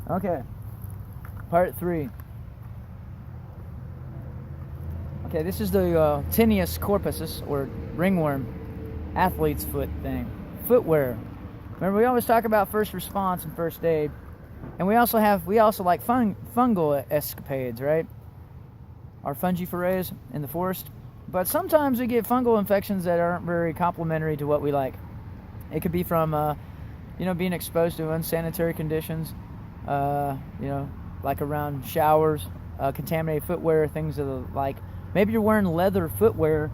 Okay, part 3. Okay, this is the Tineas Corposis, or ringworm, athlete's foot thing. Footwear. Remember, we always talk about first response and first aid, and we also like fungal escapades, right? Our fungi forays in the forest. But sometimes we get fungal infections that aren't very complementary to what we like. It could be from, being exposed to unsanitary conditions, like around showers, contaminated footwear, things of the like. Maybe you're wearing leather footwear,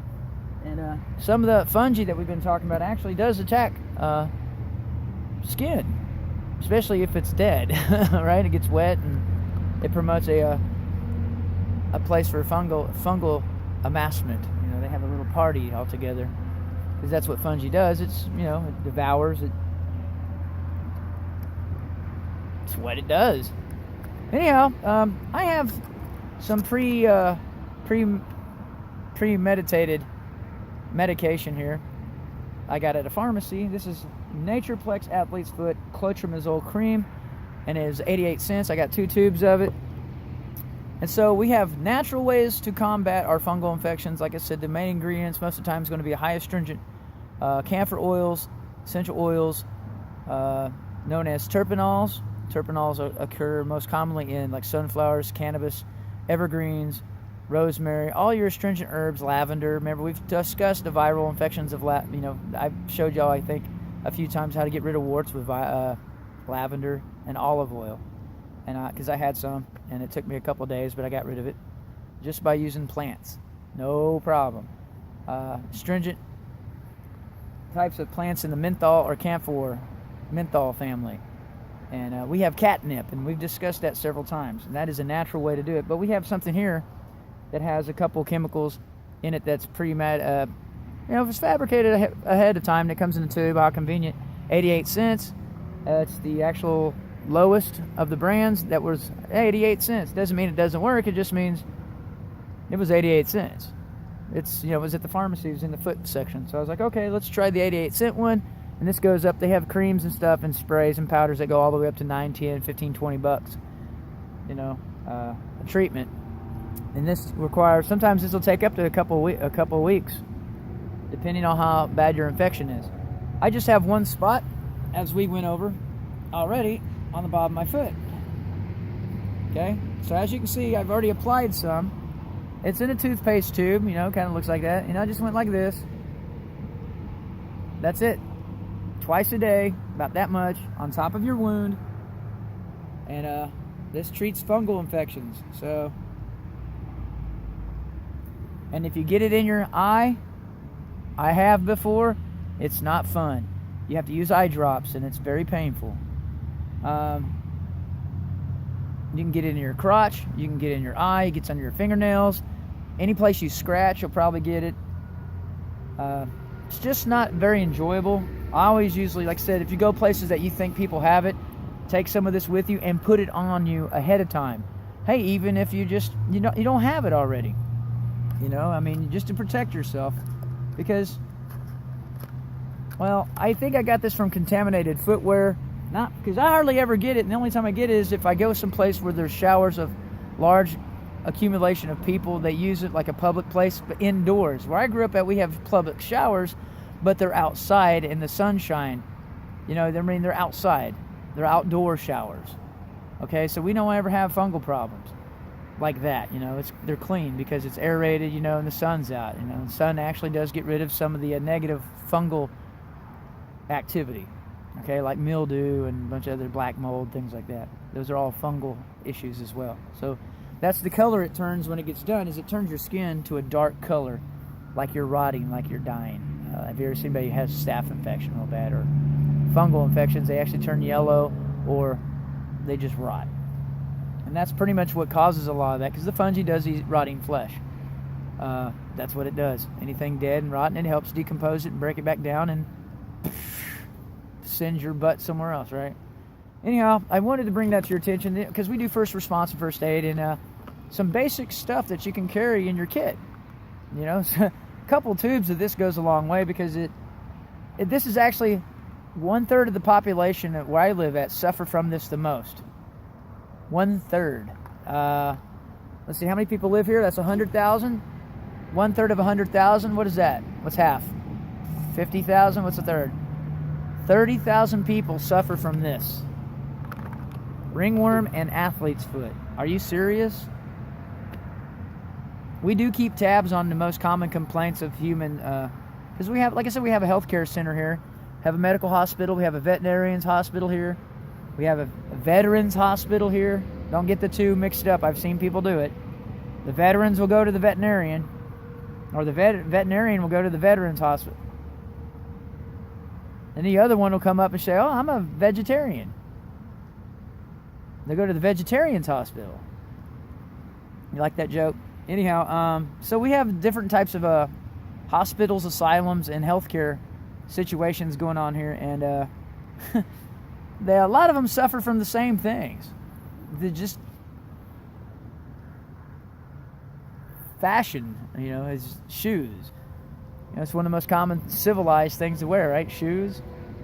and some of the fungi that we've been talking about actually does attack skin, especially if it's dead, right? It gets wet, and it promotes a place for fungal amassment. They have a little party all together, because that's what fungi does. It's, it devours it. It's what it does. Anyhow, I have some premeditated medication here I got at a pharmacy. This is Natureplex Athlete's Foot Clotrimazole Cream, and it is 88 cents. I got 2 tubes of it. And so we have natural ways to combat our fungal infections. Like I said, the main ingredients most of the time is going to be high astringent camphor oils, essential oils, known as terpenols. Terpenols occur most commonly in like sunflowers, cannabis, evergreens, rosemary, all your astringent herbs, lavender. Remember, we've discussed the viral infections of I've showed y'all, I think, a few times how to get rid of warts with lavender and olive oil. And because I had some, and it took me a couple of days, but I got rid of it just by using plants. No problem. Astringent types of plants in the menthol or camphor menthol family. And we have catnip, and we've discussed that several times, and that is a natural way to do it. But we have something here that has a couple chemicals in it that's if it's fabricated ahead of time, that comes in a tube, how convenient. 88 cents. It's the actual lowest of the brands. That was 88 cents. Doesn't mean it doesn't work. It just means it was 88 cents. It's, it was at the pharmacy. It was in the foot section. So I was like, okay, let's try the 88-cent one. And this goes up. They have creams and stuff and sprays and powders that go all the way up to 9, 10, 15, 20 bucks. A treatment. And this requires, sometimes this will take up to a couple of weeks, depending on how bad your infection is. I just have one spot, as we went over already, on the bottom of my foot. Okay, so as you can see, I've already applied some. It's in a toothpaste tube, kind of looks like that. I just went like this. That's it. Twice a day, about that much, on top of your wound. And this treats fungal infections. So, and if you get it in your eye, I have before, it's not fun. You have to use eye drops, and it's very painful. You can get it in your crotch, you can get it in your eye, it gets under your fingernails. Any place you scratch, you'll probably get it. It's just not very enjoyable. I always usually, like I said, if you go places that you think people have it, take some of this with you and put it on you ahead of time. Hey, even if you just, you don't have it already. Just to protect yourself. Because, well, I think I got this from contaminated footwear. Not because I hardly ever get it, and the only time I get it is if I go someplace where there's showers of large accumulation of people. They use it like a public place, but indoors. Where I grew up at, we have public showers, but they're outside in the sunshine. They're outside. They're outdoor showers. Okay, so we don't ever have fungal problems like that. They're clean because it's aerated, and the sun's out. The sun actually does get rid of some of the negative fungal activity. Okay, like mildew and a bunch of other black mold, things like that. Those are all fungal issues as well. So that's the color it turns when it gets done, is it turns your skin to a dark color, like you're rotting, like you're dying. Have you ever seen anybody who has staph infection real bad, or fungal infections? They actually turn yellow, or they just rot. And that's pretty much what causes a lot of that, because the fungi does eat rotting flesh. That's what it does. Anything dead and rotten, it helps decompose it and break it back down and send your butt somewhere else, right? Anyhow, I wanted to bring that to your attention because we do first response and first aid, and some basic stuff that you can carry in your kit. A couple tubes of this goes a long way, because this is actually 1/3 of the population where I live at suffer from this the most. 1/3. Let's see, how many people live here? That's 100,000. 1/3 of 100,000. What is that? What's half? 50,000. What's a third? 30,000 people suffer from this. Ringworm and athlete's foot. Are you serious? We do keep tabs on the most common complaints of human, because we have, like I said, we have a healthcare center here, have a medical hospital, we have a veterinarian's hospital here, we have a veterans hospital here. Don't get the two mixed up. I've seen people do it. The veterans will go to the veterinarian, or the veterinarian will go to the veterans hospital. And the other one will come up and say, oh, I'm a vegetarian. They go to the vegetarian's hospital. You like that joke? Anyhow, so we have different types of hospitals, asylums, and healthcare situations going on here, and a lot of them suffer from the same things. They're just fashion, is shoes. It's one of the most common civilized things to wear, right? Shoes,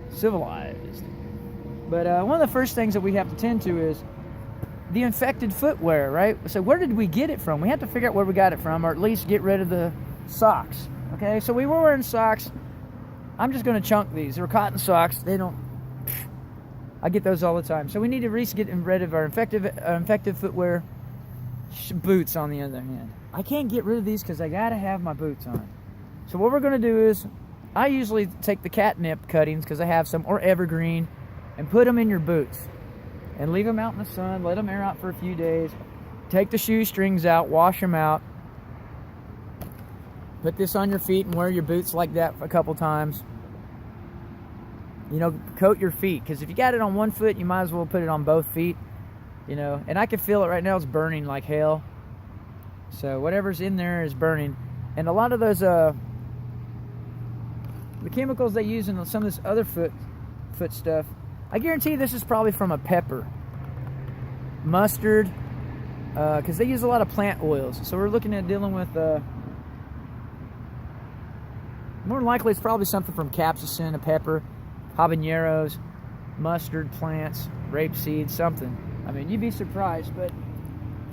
civilized. But one of the first things that we have to tend to is the infected footwear, right? So where did we get it from? We have to figure out where we got it from, or at least get rid of the socks. Okay, so we were wearing socks. I'm just going to chunk these. They're cotton socks. I get those all the time. So we need to at least get rid of our infected footwear. Boots, on the other hand, I can't get rid of these because I got to have my boots on. So what we're going to do is, I usually take the catnip cuttings, because I have some, or evergreen, and put them in your boots. And leave them out in the sun, let them air out for a few days. Take the shoestrings out, wash them out. Put this on your feet and wear your boots like that a couple times. Coat your feet, because if you got it on one foot, you might as well put it on both feet. And I can feel it right now. It's burning like hell. So whatever's in there is burning. And a lot of those, the chemicals they use in some of this other foot stuff, I guarantee this is probably from a pepper. Mustard, because they use a lot of plant oils. So we're looking at dealing with, more than likely it's probably something from capsaicin, a pepper, habaneros, mustard plants, rapeseed, something. I mean, you'd be surprised, but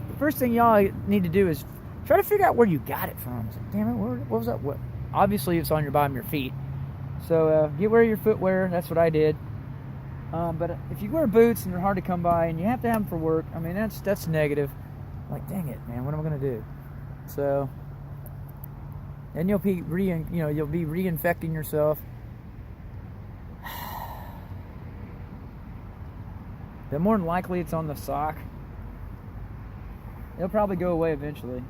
the first thing y'all need to do is try to figure out where you got it from. Like, damn it, what was that? What? Obviously, it's on your bottom of your feet. So get rid of your footwear. That's what I did. But if you wear boots and they're hard to come by and you have to have them for work, I mean, that's negative. Like, dang it, man, what am I going to do? So, and you'll be reinfecting yourself. But more than likely, it's on the sock. It'll probably go away eventually.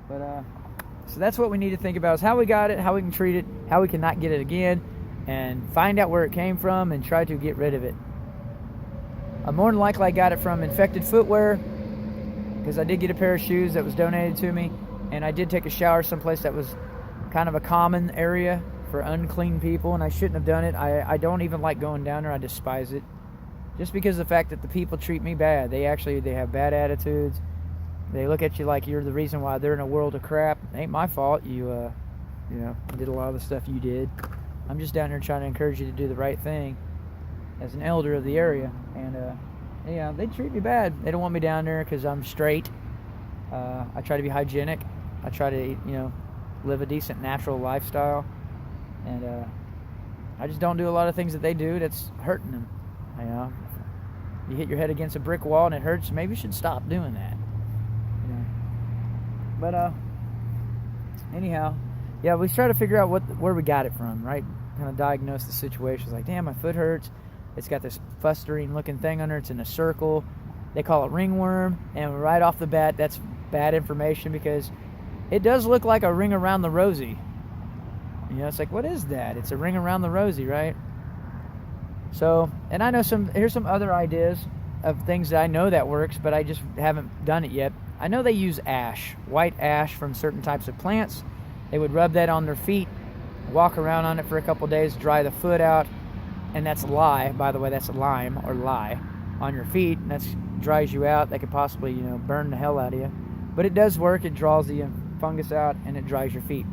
But so that's what we need to think about: is how we got it, how we can treat it, how we can not get it again, and find out where it came from and try to get rid of it. More than likely I got it from infected footwear, because I did get a pair of shoes that was donated to me, and I did take a shower someplace that was kind of a common area for unclean people, and I shouldn't have done it. I don't even like going down there. I despise it, just because of the fact that the people treat me bad. They have bad attitudes. They look at you like you're the reason why they're in a world of crap. It ain't my fault. You did a lot of the stuff you did. I'm just down here trying to encourage you to do the right thing as an elder of the area. And they treat me bad. They don't want me down there because I'm straight. I try to be hygienic. I try to live a decent natural lifestyle. And I just don't do a lot of things that they do that's hurting them. You hit your head against a brick wall and it hurts. Maybe you should stop doing that. But anyhow, yeah, we try to figure out where we got it from, right? Kind of diagnose the situation. It's like, damn, my foot hurts. It's got this festering looking thing under it. It's in a circle. They call it ringworm. And right off the bat, that's bad information, because it does look like a ring around the rosy. It's like, what is that? It's a ring around the rosy, right? So, and I know here's some other ideas of things that I know that works, but I just haven't done it yet. I know they use ash, white ash from certain types of plants. They would rub that on their feet, walk around on it for a couple days, dry the foot out, and that's lye, by the way, that's lime or lye on your feet, and that dries you out. That could possibly, burn the hell out of you. But it does work. It draws the fungus out and it dries your feet.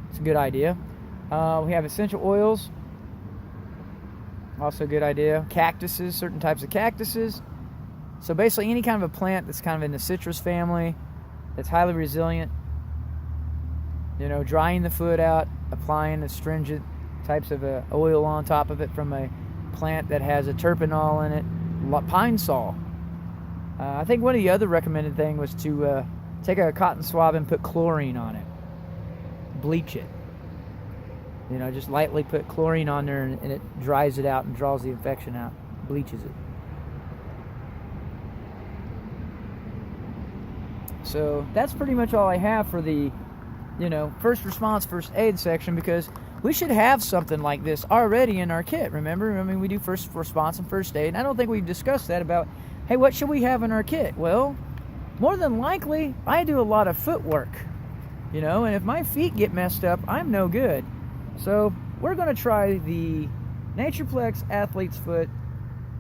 It's a good idea. We have essential oils. Also a good idea. Cactuses, certain types of cactuses. So basically any kind of a plant that's kind of in the citrus family, that's highly resilient, drying the foot out, applying astringent types of oil on top of it from a plant that has a terpenol in it, pine sol. I think one of the other recommended thing was to take a cotton swab and put chlorine on it. Bleach it. Just lightly put chlorine on there and it dries it out and draws the infection out. Bleaches it. So that's pretty much all I have for the, first response, first aid section, because we should have something like this already in our kit, remember? I mean, we do first response and first aid, and I don't think we've discussed that about, hey, what should we have in our kit? Well, more than likely, I do a lot of footwork, and if my feet get messed up, I'm no good. So we're going to try the Natureplex Athlete's Foot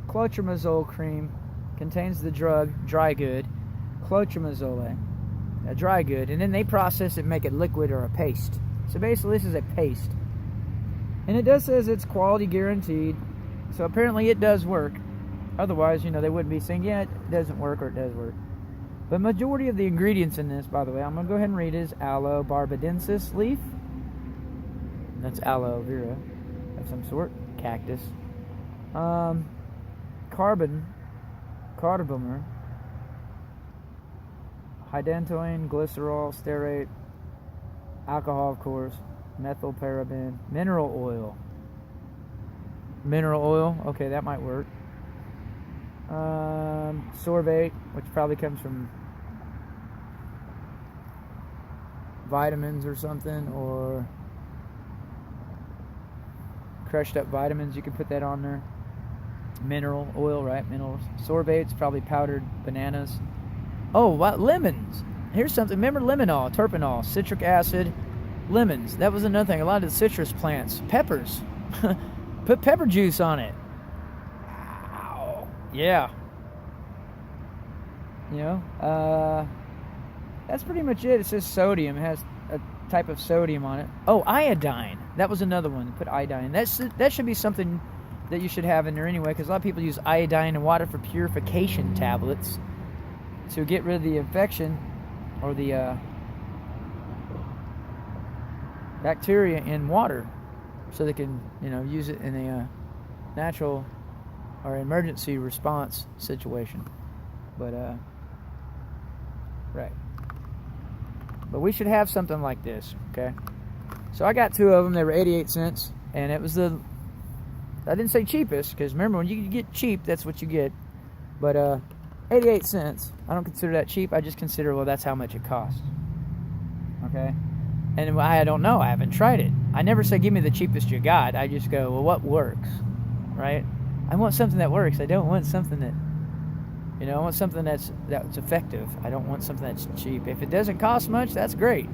Clotrimazole Cream. Contains the drug dry good, clotrimazole, a dry good, and then they process it and make it liquid or a paste. So basically this is a paste. And it does says it's quality guaranteed, so apparently it does work. Otherwise, they wouldn't be saying, yeah, it doesn't work or it does work. The majority of the ingredients in this, by the way, I'm going to go ahead and read, is aloe barbadensis leaf. That's aloe vera of some sort, cactus. Carbomer, hydantoin, glycerol, stearate, alcohol, of course, methylparaben, mineral oil. Mineral oil, okay, that might work. Sorbate, which probably comes from vitamins or something, or crushed up vitamins, you can put that on there. Mineral oil, right? Minerals. Sorbate's probably powdered bananas. Oh, what? Lemons. Here's something. Remember limonol, terpenol, citric acid, lemons. That was another thing. A lot of the citrus plants. Peppers. Put pepper juice on it. Ow. Yeah. That's pretty much it. It says sodium. It has a type of sodium on it. Oh, iodine. That was another one. Put iodine. That should be something that you should have in there anyway, because a lot of people use iodine and water for purification tablets to get rid of the infection or the bacteria in water, so they can use it in a natural or emergency response situation. But right. But we should have something like this, okay? So I got 2 of them. They were 88 cents, and it was I didn't say cheapest, because remember, when you get cheap, that's what you get. But 88 cents, I don't consider that cheap. I just consider, well, that's how much it costs. Okay? And I don't know. I haven't tried it. I never say, give me the cheapest you got. I just go, well, what works? Right? I want something that works. I don't want something that, I want something that's effective. I don't want something that's cheap. If it doesn't cost much, that's great.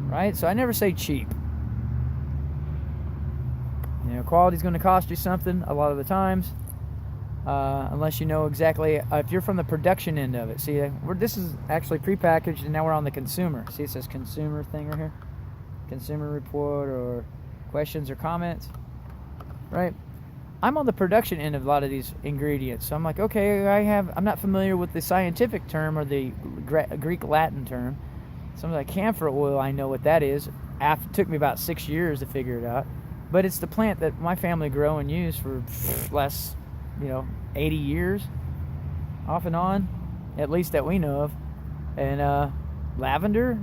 Right? So I never say cheap. Quality's going to cost you something a lot of the times, unless you know exactly, if you're from the production end of it. See, this is actually prepackaged, and now we're on the consumer. See, it says consumer thing right here. Consumer report or questions or comments. Right? I'm on the production end of a lot of these ingredients. So I'm like, okay, I'm not familiar with the scientific term or the Greek Latin term. Something like camphor oil, I know what that is. It took me about 6 years to figure it out. But it's the plant that my family grow and use for less, 80 years, off and on, at least that we know of. And lavender,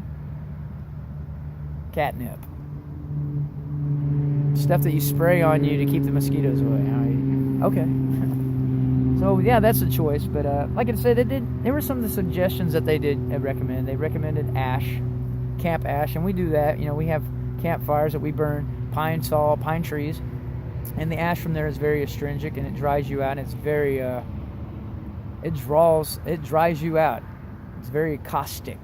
catnip, stuff that you spray on you to keep the mosquitoes away. Okay. So yeah, that's a choice. But like I said, there were some of the suggestions that they did recommend. They recommended ash, camp ash, and we do that. We have campfires that we burn pine sol, pine trees, and the ash from there is very astringent, and it dries you out. And it's very it dries you out. It's very caustic.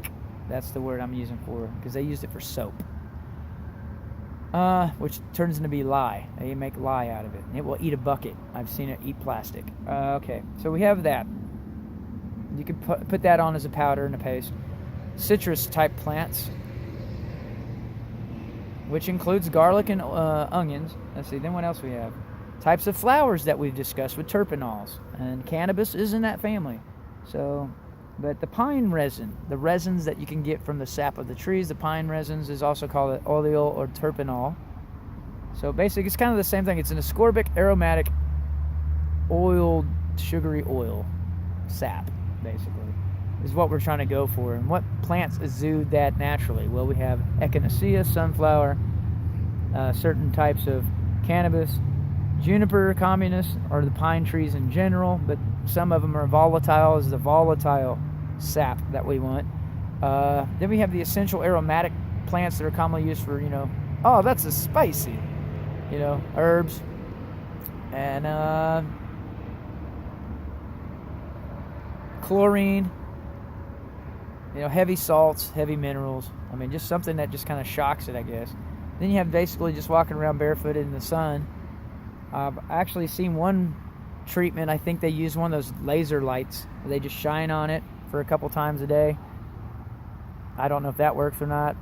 That's the word I'm using for, because they used it for soap, which turns into be lye. They make lye out of it. It will eat a bucket. I've seen it eat plastic. Okay, so we have that. You can put that on as a powder and a paste. Citrus type plants, which includes garlic and onions. Let's see, then what else we have? types of flowers that we've discussed with terpenols, and cannabis is in that family. So, but the pine resin, the resins that you can get from the sap of the trees, the pine resins, is also called an oleol or terpenol. So basically, it's kind of the same thing. It's an ascorbic, aromatic, oiled, sugary oil sap, basically, is what we're trying to go for. And what plants exude that naturally? Well, we have echinacea, sunflower, certain types of cannabis, juniper, communis, or the pine trees in general, but some of them are volatile, is the volatile sap that we want. Then we have the essential aromatic plants that are commonly used for, oh, that's a spicy, herbs, and chlorine, heavy salts, heavy minerals. I mean, just something that just kind of shocks it, I guess. Then you have basically just walking around barefooted in the sun. I've actually seen one treatment. I think they use one of those laser lights. They just shine on it for a couple times a day. I don't know if that works or not.